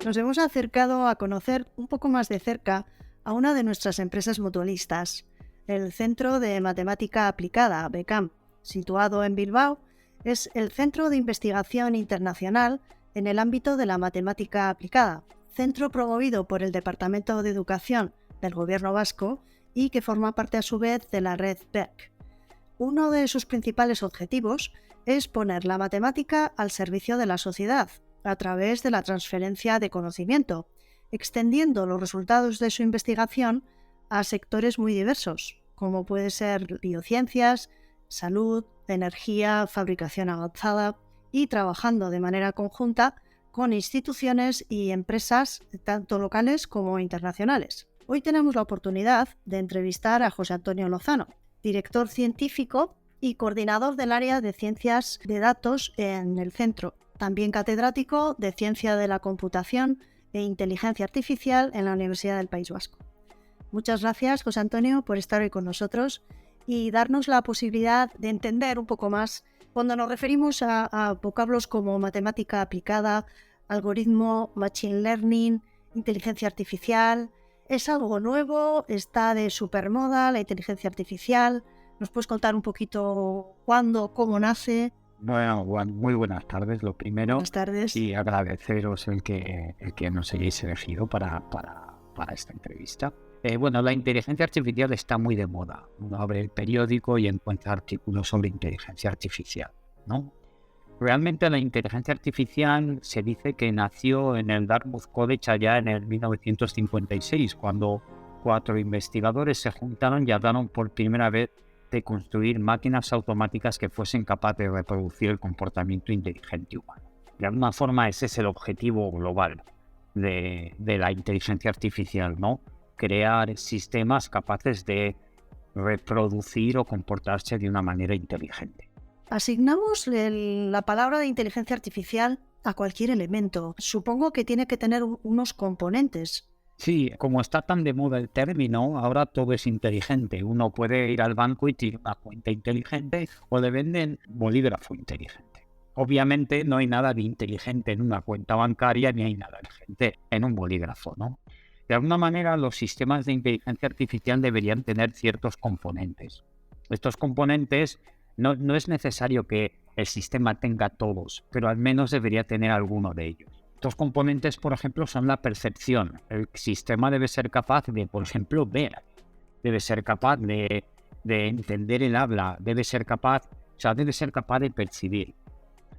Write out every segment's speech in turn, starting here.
nos hemos acercado a conocer un poco más de cerca a una de nuestras empresas mutualistas, el Centro de Matemática Aplicada, BECAM, situado en Bilbao. Es el Centro de Investigación Internacional en el ámbito de la matemática aplicada, centro promovido por el Departamento de Educación del Gobierno vasco y que forma parte a su vez de la red BERC. Uno de sus principales objetivos es poner la matemática al servicio de la sociedad a través de la transferencia de conocimiento, extendiendo los resultados de su investigación a sectores muy diversos, como puede ser biociencias, salud, energía, fabricación avanzada, y trabajando de manera conjunta con instituciones y empresas tanto locales como internacionales. Hoy tenemos la oportunidad de entrevistar a José Antonio Lozano, director científico y coordinador del área de ciencias de datos en el centro, también catedrático de Ciencia de la Computación e Inteligencia Artificial en la Universidad del País Vasco. Muchas gracias, José Antonio, por estar hoy con nosotros y darnos la posibilidad de entender un poco más cuando nos referimos a vocablos como matemática aplicada, algoritmo, machine learning, inteligencia artificial. ¿Es algo nuevo? ¿Está de supermoda la inteligencia artificial? ¿Nos puedes contar un poquito cuándo, cómo nace? Bueno, muy buenas tardes, lo primero. Buenas tardes. Y agradeceros el que nos hayáis elegido para esta entrevista. Bueno, la inteligencia artificial está muy de moda. Uno abre el periódico y encuentra artículos sobre inteligencia artificial, ¿no? Realmente la inteligencia artificial se dice que nació en el Dartmouth College allá en el 1956, cuando 4 investigadores se juntaron y hablaron por primera vez de construir máquinas automáticas que fuesen capaces de reproducir el comportamiento inteligente humano. De alguna forma ese es el objetivo global de la inteligencia artificial, ¿no? Crear sistemas capaces de reproducir o comportarse de una manera inteligente. Asignamos la palabra de inteligencia artificial a cualquier elemento. Supongo que tiene que tener unos componentes. Sí, como está tan de moda el término, ahora todo es inteligente. Uno puede ir al banco y tiene una cuenta inteligente o le venden bolígrafo inteligente. Obviamente no hay nada de inteligente en una cuenta bancaria ni hay nada inteligente en un bolígrafo, ¿no? De alguna manera los sistemas de inteligencia artificial deberían tener ciertos componentes. Estos componentes no es necesario que el sistema tenga todos, pero al menos debería tener alguno de ellos. Estos componentes, por ejemplo, son la percepción. El sistema debe ser capaz de, por ejemplo, ver. Debe ser capaz de entender el habla. Debe ser capaz de percibir.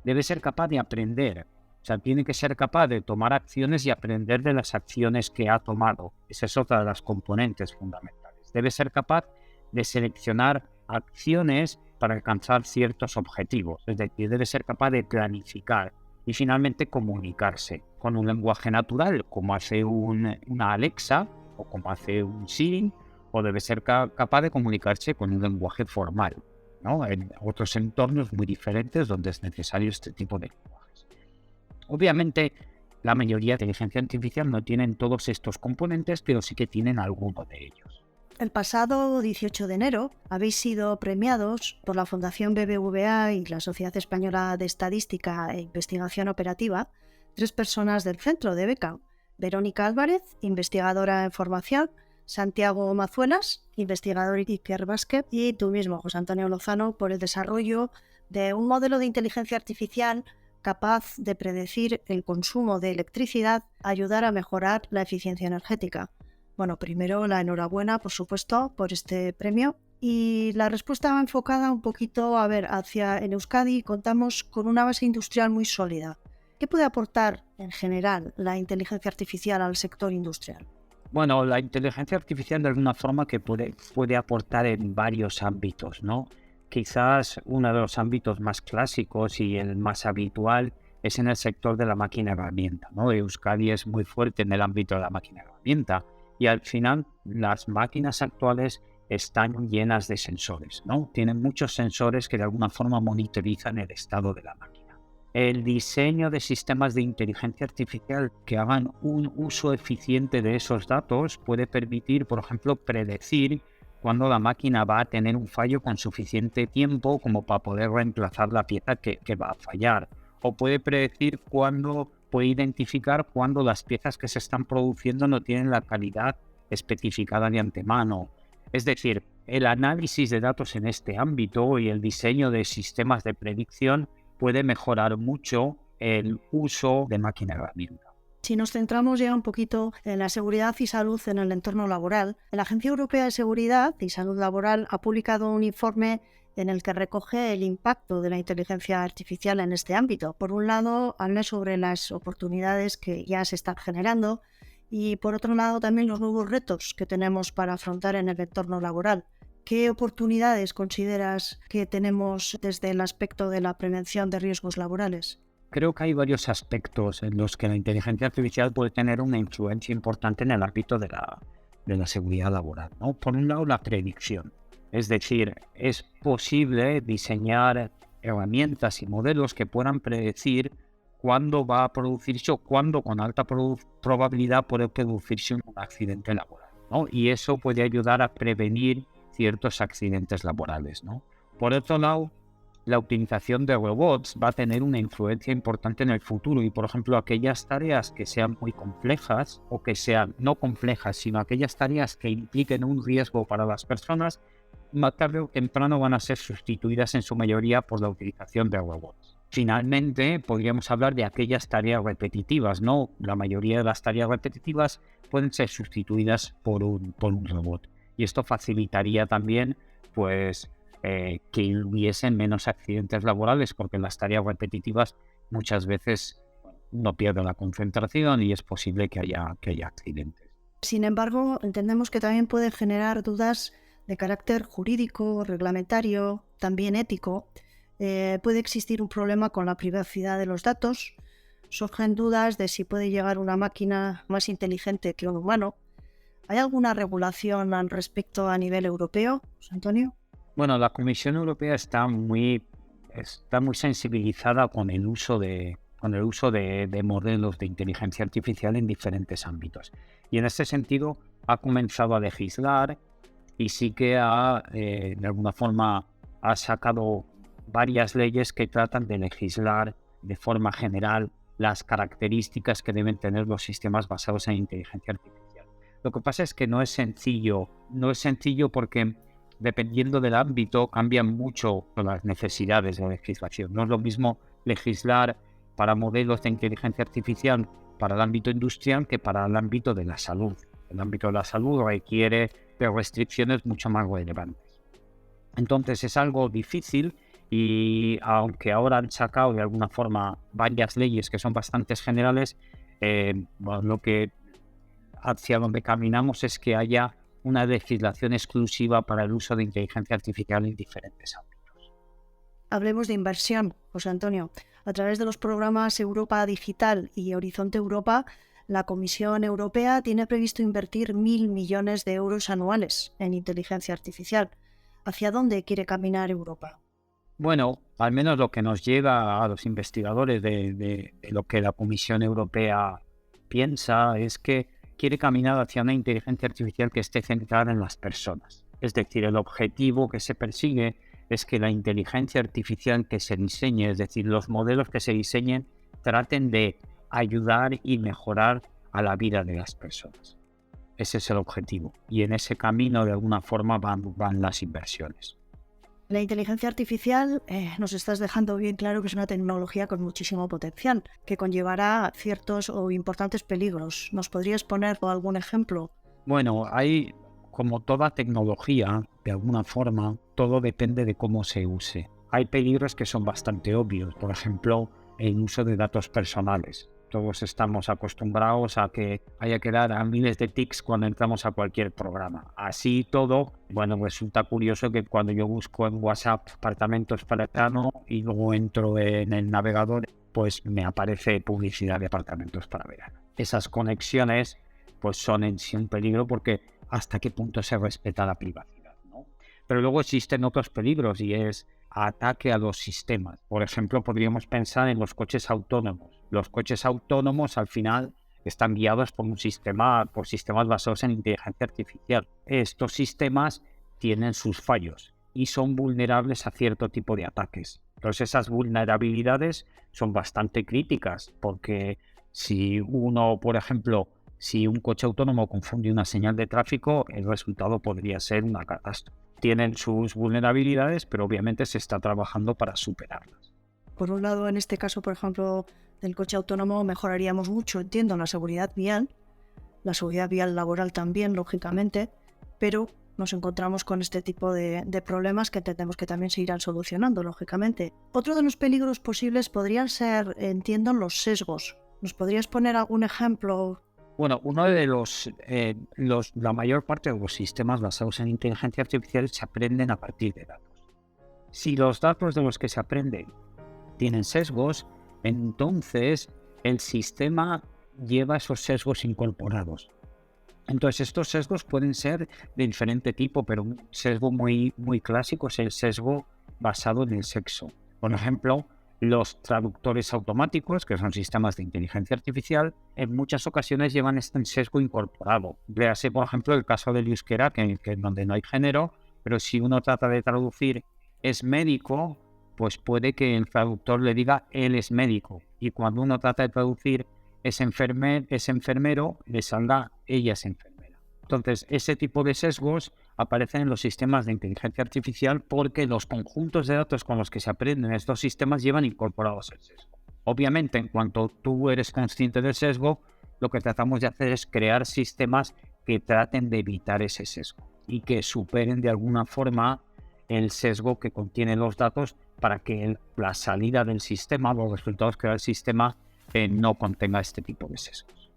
Debe ser capaz de aprender. O sea, tiene que ser capaz de tomar acciones y aprender de las acciones que ha tomado. Esa es otra de las componentes fundamentales. Debe ser capaz de seleccionar acciones para alcanzar ciertos objetivos. Es decir, debe ser capaz de planificar. Y finalmente comunicarse con un lenguaje natural, como hace una Alexa o como hace un Siri, o debe ser capaz de comunicarse con un lenguaje formal, ¿no? En otros entornos muy diferentes donde es necesario este tipo de lenguajes. Obviamente, la mayoría de inteligencia artificial no tienen todos estos componentes, pero sí que tienen alguno de ellos. El pasado 18 de enero habéis sido premiados por la Fundación BBVA y la Sociedad Española de Estadística e Investigación Operativa 3 personas del centro de BECAM: Verónica Álvarez, investigadora en formación; Santiago Mazuelas, investigador Iker Vázquez; y tú mismo, José Antonio Lozano, por el desarrollo de un modelo de inteligencia artificial capaz de predecir el consumo de electricidad, ayudar a mejorar la eficiencia energética. Bueno, primero la enhorabuena, por supuesto, por este premio. Y la respuesta va enfocada un poquito, en Euskadi contamos con una base industrial muy sólida. ¿Qué puede aportar en general la inteligencia artificial al sector industrial? Bueno, la inteligencia artificial de alguna forma que puede aportar en varios ámbitos, ¿no? Quizás uno de los ámbitos más clásicos y el más habitual es en el sector de la máquina herramienta, ¿no? Euskadi es muy fuerte en el ámbito de la máquina herramienta. Y al final las máquinas actuales están llenas de sensores, ¿no? Tienen muchos sensores que de alguna forma monitorizan el estado de la máquina. El diseño de sistemas de inteligencia artificial que hagan un uso eficiente de esos datos puede permitir, por ejemplo, predecir cuándo la máquina va a tener un fallo con suficiente tiempo como para poder reemplazar la pieza que va a fallar. O puede predecir cuándo puede identificar cuando las piezas que se están produciendo no tienen la calidad especificada de antemano. Es decir, el análisis de datos en este ámbito y el diseño de sistemas de predicción puede mejorar mucho el uso de máquina herramienta. Si nos centramos ya un poquito en la seguridad y salud en el entorno laboral, la Agencia Europea de Seguridad y Salud Laboral ha publicado un informe en el que recoge el impacto de la inteligencia artificial en este ámbito. Por un lado, habla sobre las oportunidades que ya se están generando y por otro lado también los nuevos retos que tenemos para afrontar en el entorno laboral. ¿Qué oportunidades consideras que tenemos desde el aspecto de la prevención de riesgos laborales? Creo que hay varios aspectos en los que la inteligencia artificial puede tener una influencia importante en el ámbito de la seguridad laboral, ¿no? Por un lado, la predicción. Es decir, es posible diseñar herramientas y modelos que puedan predecir cuándo va a producirse o cuándo con alta probabilidad puede producirse un accidente laboral, ¿no? Y eso puede ayudar a prevenir ciertos accidentes laborales, ¿no? Por otro lado, la utilización de robots va a tener una influencia importante en el futuro y, por ejemplo, aquellas tareas que sean muy complejas o que sean no complejas, sino aquellas tareas que impliquen un riesgo para las personas, más tarde o temprano van a ser sustituidas en su mayoría por la utilización de robots. Finalmente, podríamos hablar de aquellas tareas repetitivas, ¿no? La mayoría de las tareas repetitivas pueden ser sustituidas por un robot. Y esto facilitaría también, pues, que hubiesen menos accidentes laborales, porque las tareas repetitivas muchas veces no pierden la concentración y es posible que haya accidentes. Sin embargo, entendemos que también puede generar dudas de carácter jurídico, reglamentario, también ético. Puede existir un problema con la privacidad de los datos. Surgen dudas de si puede llegar una máquina más inteligente que un humano. ¿Hay alguna regulación al respecto a nivel europeo, José Antonio? Bueno, la Comisión Europea está muy sensibilizada con el uso de modelos de inteligencia artificial en diferentes ámbitos. Y en este sentido ha comenzado a legislar y sí que de alguna forma ha sacado varias leyes que tratan de legislar de forma general las características que deben tener los sistemas basados en inteligencia artificial. Lo que pasa es que no es sencillo porque dependiendo del ámbito, cambian mucho las necesidades de la legislación. No es lo mismo legislar para modelos de inteligencia artificial para el ámbito industrial que para el ámbito de la salud. El ámbito de la salud requiere de restricciones mucho más relevantes. Entonces es algo difícil y aunque ahora han sacado de alguna forma varias leyes que son bastante generales, lo que hacia donde caminamos es que haya una legislación exclusiva para el uso de inteligencia artificial en diferentes ámbitos. Hablemos de inversión, José Antonio. A través de los programas Europa Digital y Horizonte Europa, la Comisión Europea tiene previsto invertir 1.000 millones de euros anuales en inteligencia artificial. ¿Hacia dónde quiere caminar Europa? Bueno, al menos lo que nos llega a los investigadores de lo que la Comisión Europea piensa es que quiere caminar hacia una inteligencia artificial que esté centrada en las personas. Es decir, el objetivo que se persigue es que la inteligencia artificial que se diseñe, es decir, los modelos que se diseñen, traten de ayudar y mejorar a la vida de las personas. Ese es el objetivo. Y en ese camino, de alguna forma, van las inversiones. La inteligencia artificial nos estás dejando bien claro que es una tecnología con muchísimo potencial, que conllevará ciertos o importantes peligros. ¿Nos podrías poner algún ejemplo? Bueno, hay, como toda tecnología, de alguna forma, todo depende de cómo se use. Hay peligros que son bastante obvios, por ejemplo, el uso de datos personales. Todos estamos acostumbrados a que haya que dar a miles de tics cuando entramos a cualquier programa. Así todo, bueno, resulta curioso que cuando yo busco en WhatsApp apartamentos para verano y luego entro en el navegador, pues me aparece publicidad de apartamentos para verano. Esas conexiones pues son en sí un peligro porque hasta qué punto se respeta la privacidad, ¿no? Pero luego existen otros peligros y es ataque a los sistemas. Por ejemplo, podríamos pensar en los coches autónomos. Los coches autónomos al final están guiados por sistemas basados en inteligencia artificial. Estos sistemas tienen sus fallos y son vulnerables a cierto tipo de ataques. Entonces esas vulnerabilidades son bastante críticas porque Si uno, por ejemplo, si un coche autónomo confunde una señal de tráfico, el resultado podría ser una catástrofe. Tienen sus vulnerabilidades, pero obviamente se está trabajando para superarlas. Por un lado, en este caso, por ejemplo, del coche autónomo, mejoraríamos mucho, entiendo, la seguridad vial laboral también, lógicamente, pero nos encontramos con este tipo de problemas que entendemos que también se irán solucionando, lógicamente. Otro de los peligros posibles podrían ser, entiendo, los sesgos. ¿Nos podrías poner algún ejemplo? Bueno, uno de la mayor parte de los sistemas basados en inteligencia artificial se aprenden a partir de datos. Si los datos de los que se aprenden tienen sesgos, entonces el sistema lleva esos sesgos incorporados. Entonces estos sesgos pueden ser de diferente tipo, pero un sesgo muy clásico es el sesgo basado en el sexo. Por ejemplo, los traductores automáticos, que son sistemas de inteligencia artificial, en muchas ocasiones llevan este sesgo incorporado. Véase, por ejemplo, el caso del euskera, que donde no hay género, pero si uno trata de traducir es médico, pues puede que el traductor le diga él es médico. Y cuando uno trata de traducir es enfermero, le salga ella es enfermera. Entonces, ese tipo de sesgos aparecen en los sistemas de inteligencia artificial porque los conjuntos de datos con los que se aprenden estos sistemas llevan incorporados el sesgo. Obviamente, en cuanto tú eres consciente del sesgo, lo que tratamos de hacer es crear sistemas que traten de evitar ese sesgo y que superen de alguna forma el sesgo que contienen los datos para que la salida del sistema, los resultados que da el sistema, no contenga este tipo de sesgos.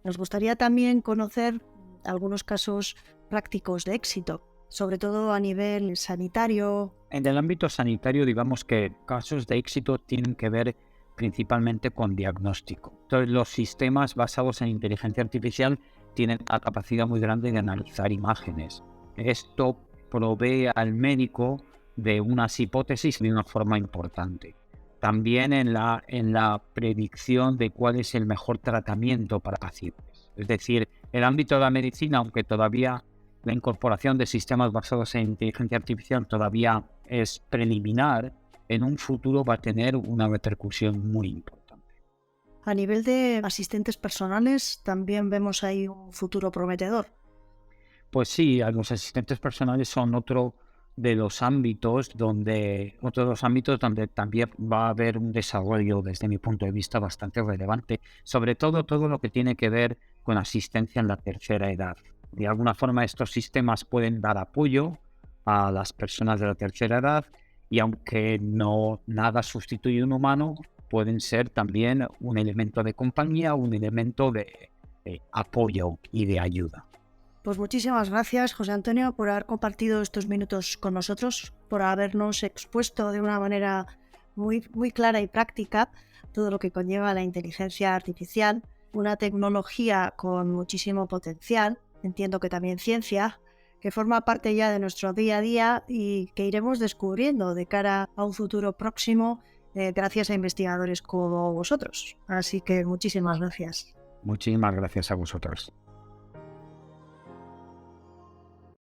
Nos gustaría también conocer algunos casos prácticos de éxito, sobre todo a nivel sanitario. En el ámbito sanitario, digamos que casos de éxito tienen que ver principalmente con diagnóstico. Entonces, los sistemas basados en inteligencia artificial tienen la capacidad muy grande de analizar imágenes. Esto provee al médico de unas hipótesis de una forma importante. También en la predicción de cuál es el mejor tratamiento para pacientes. Es decir, el ámbito de la medicina, aunque todavía la incorporación de sistemas basados en inteligencia artificial todavía es preliminar, en un futuro va a tener una repercusión muy importante. A nivel de asistentes personales, también vemos ahí un futuro prometedor. Pues sí, los asistentes personales son otro de los ámbitos donde también va a haber un desarrollo, desde mi punto de vista, bastante relevante, sobre todo lo que tiene que ver con asistencia en la tercera edad. De alguna forma estos sistemas pueden dar apoyo a las personas de la tercera edad y aunque no nada sustituye a un humano, pueden ser también un elemento de compañía, un elemento de apoyo y de ayuda. Pues muchísimas gracias, José Antonio, por haber compartido estos minutos con nosotros, por habernos expuesto de una manera muy clara y práctica todo lo que conlleva la inteligencia artificial, una tecnología con muchísimo potencial, entiendo que también ciencia, que forma parte ya de nuestro día a día y que iremos descubriendo de cara a un futuro próximo gracias a investigadores como vosotros. Así que muchísimas gracias. Muchísimas gracias a vosotros.